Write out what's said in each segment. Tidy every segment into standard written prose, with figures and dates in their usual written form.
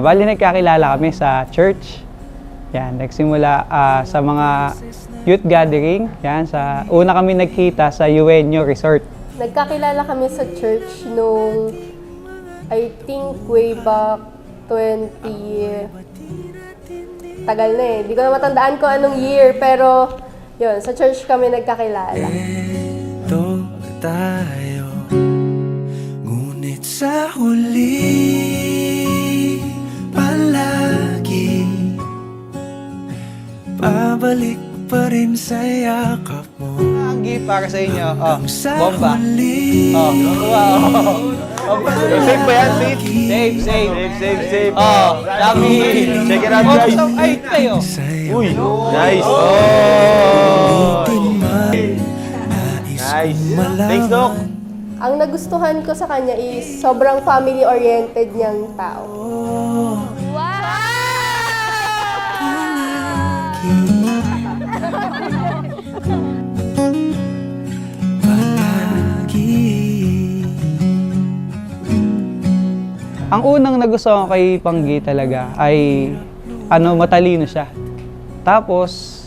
Bali nagkakilala kami sa church. Yan, nagsimula sa mga youth gathering. Yan, una kami nagkita sa Uenyo Resort. Nagkakilala kami sa church nung I think way back 20... Tagal na eh. Hindi ko na matandaan kung anong year, pero yun, sa church kami nagkakilala. Ito tayo, ngunit sa huli palagi pabalik pa rin sa yakap mo. Ang gift para sa inyo, Sa bomba. huli Wow. Safe ba yan, safe? Safe, safe. Safe. Dami. Check it out, guys. Ay, kayo. Uy, nice. Nice. Thanks, Doc. Ang nagustuhan ko sa kanya is sobrang family-oriented niyang tao. Ang unang nagustuhan ko kay Panggi talaga ay matalino siya. Tapos,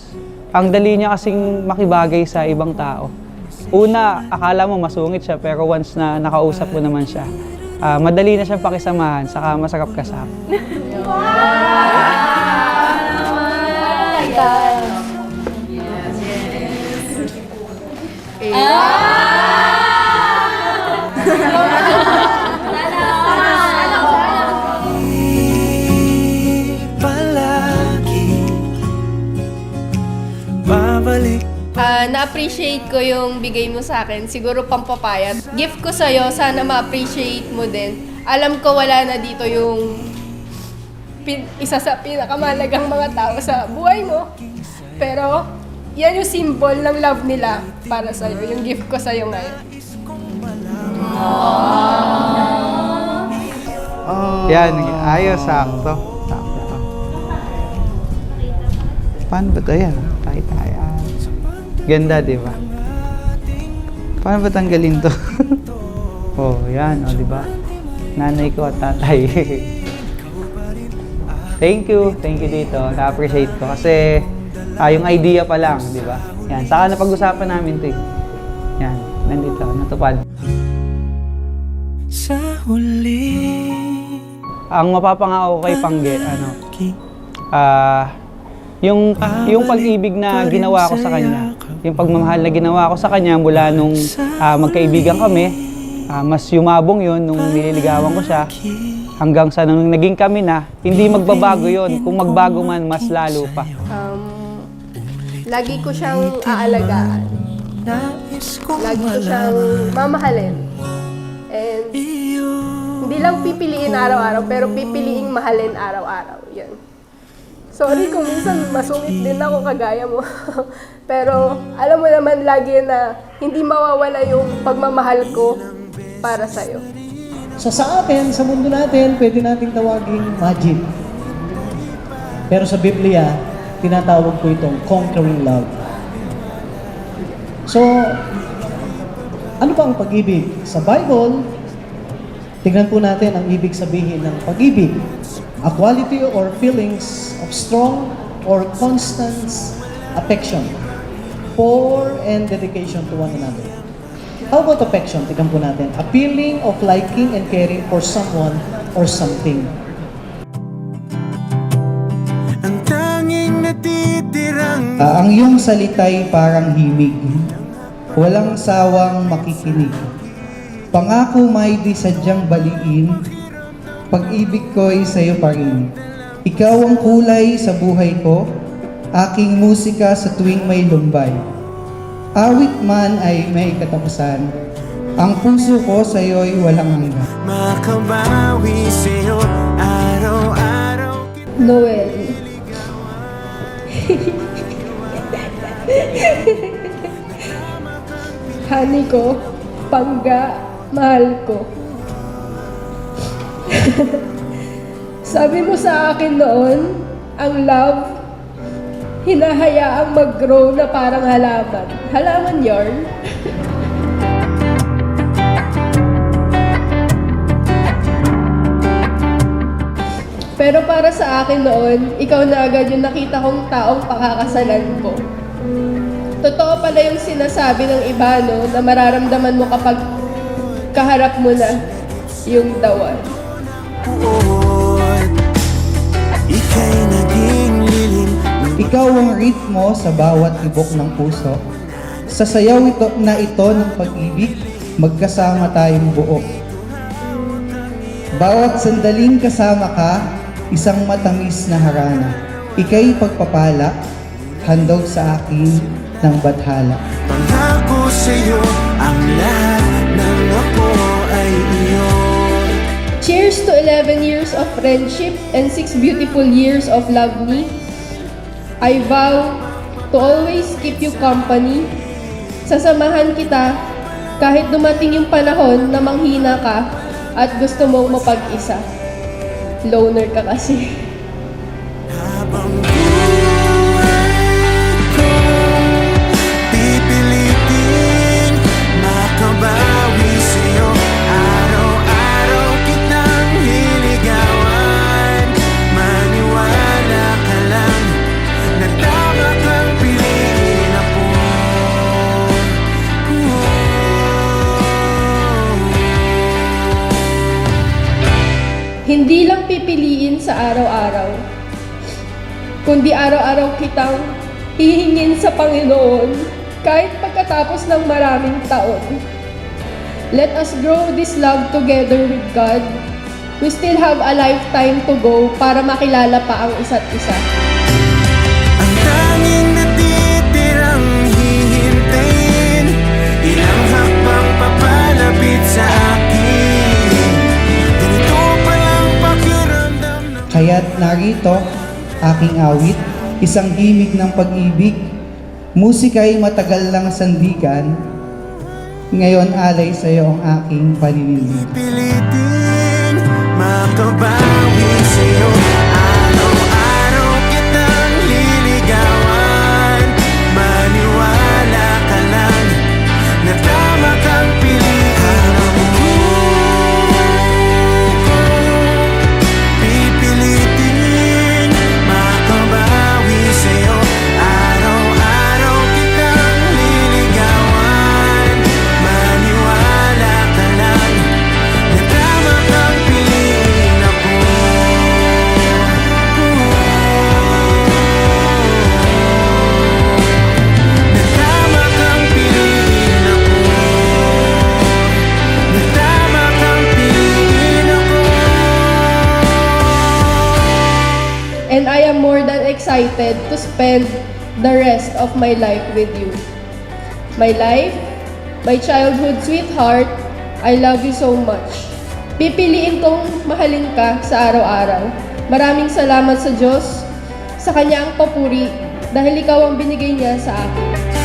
ang dali niya kasing makibagay sa ibang tao. Una, akala mo masungit siya, pero once na nakausap mo naman siya, madali na siyang pakisamahan, saka masarap kasama. palagi babalik. Na-appreciate ko yung bigay mo sa akin. Siguro pampapayat. Gift ko sa'yo, sana ma-appreciate mo din. Alam ko wala na dito yung isa sa pinakamalagang mga tao sa buhay mo. Pero, yan yung symbol ng love nila para sa'yo. Yung gift ko sa'yo ngayon. Yan, ayos, sakto. Sakto. Paano ba ito? Yan, tayo. Ganda, di ba? Paano ba tanggalin to? Yan, di ba? Nanay ko at tatay. Thank you dito. Na-appreciate ko kasi yung idea pa lang, di ba? Yan, saka napag-usapan namin to. Yan, nandito, natupad. Sa huli Ang mapapangako kay Pangge, yung pag-ibig na ginawa ko sa kanya, yung pagmamahal na ginawa ko sa kanya mula nung magkaibigan kami, mas yumabong yun nung nililigawan ko siya, hanggang sa nung naging kami na, hindi magbabago yun. Kung magbago man, mas lalo pa. Lagi ko siyang aalagaan. Lagi ko siyang mamahalin. And hindi lang pipiliin araw-araw, pero pipiliing mahalin araw-araw. Yan. Sorry kung minsan masungit din ako kagaya mo. Pero alam mo naman lagi na hindi mawawala yung pagmamahal ko para sa'yo. So sa atin, sa mundo natin, pwede nating tawaging magic. Pero sa Biblia, tinatawag ko itong conquering love. So, ano ba ang pag-ibig? Sa Bible, tingnan po natin ang ibig sabihin ng pag-ibig. A quality or feelings of strong or constant affection for and dedication to one another. How about affection? Tingnan po natin. A feeling of liking and caring for someone or something. ang tanging natitirang Ang iyong salita'y parang himig, walang sawang makikinig. Pangako may di sadyang baliin, pag-ibig ko'y sa'yo pa rin. Ikaw ang kulay sa buhay ko, aking musika sa tuwing may lumbay. Awit man ay may katapusan, ang puso ko sa'yo'y walang hanggan. makabawi sa'yo araw-araw. Noel. Honey ko, Pangga, mahal ko. Sabi mo sa akin noon, ang love, hinahayaang mag-grow na parang halaman. Halaman yarn? Pero para sa akin noon, ikaw na agad yung nakita kong taong pakakasalan ko. Totoo pala yung sinasabi ng iba, no, na mararamdaman mo kapag kaharap mo na yung the one. Ika'y naging lilim. Ikaw ang ritmo sa bawat tibok ng puso. Sa sayaw ito ng pag-ibig, magkasama tayong buo. Bawat sandaling kasama ka, isang matamis na harana. Ika'y pagpapala, handog sa akin ng bathala. Pangako sa'yo, ang lahat ng ako ay iyo. Cheers to 11 years of friendship and 6 beautiful years of love me. I vow to always keep you company. Sasamahan kita kahit dumating yung panahon na manghina ka at gusto mong mapag-isa. Loner ka kasi. Habang buhay ko, pipilitin makabawi sa'yo. Araw-araw kitang hinigawan. Maniwala ka lang na tama kang piliin ako. Hindi lang pipiliin sa araw-araw, kundi araw-araw kitang hihingin sa Panginoon kahit pagkatapos ng maraming taon. Let us grow this love together with God. We still have a lifetime to go para makilala pa ang isa't isa. Ang tanging natitirang hihintayin, ilang hakbang papalapit sa akin. Ganito palang pakiramdam ng Kaya't narito, aking awit, isang himig ng pag-ibig. Musika'y matagal lang sandigan, ngayon alay sa'yo ang aking paninindig. pilitin makabawi sa'yo. Araw-araw kitang liligawan. Maniwala ka lang na tama kang piliin ako. Pipilitin makabawi sa'yo. Araw-araw kitang liligawan. Maniwala ka lang na tama kang piliin ako. Na tama kang piliin ako. Na tama kang piliin ako. And I am more than excited to spend the rest of my life with you. My life, my childhood sweetheart, I love you so much. Pipiliin kong mahalin ka sa araw-araw. Maraming salamat sa Diyos, sa Kanya ang papuri, dahil Ikaw ang binigay niya sa akin.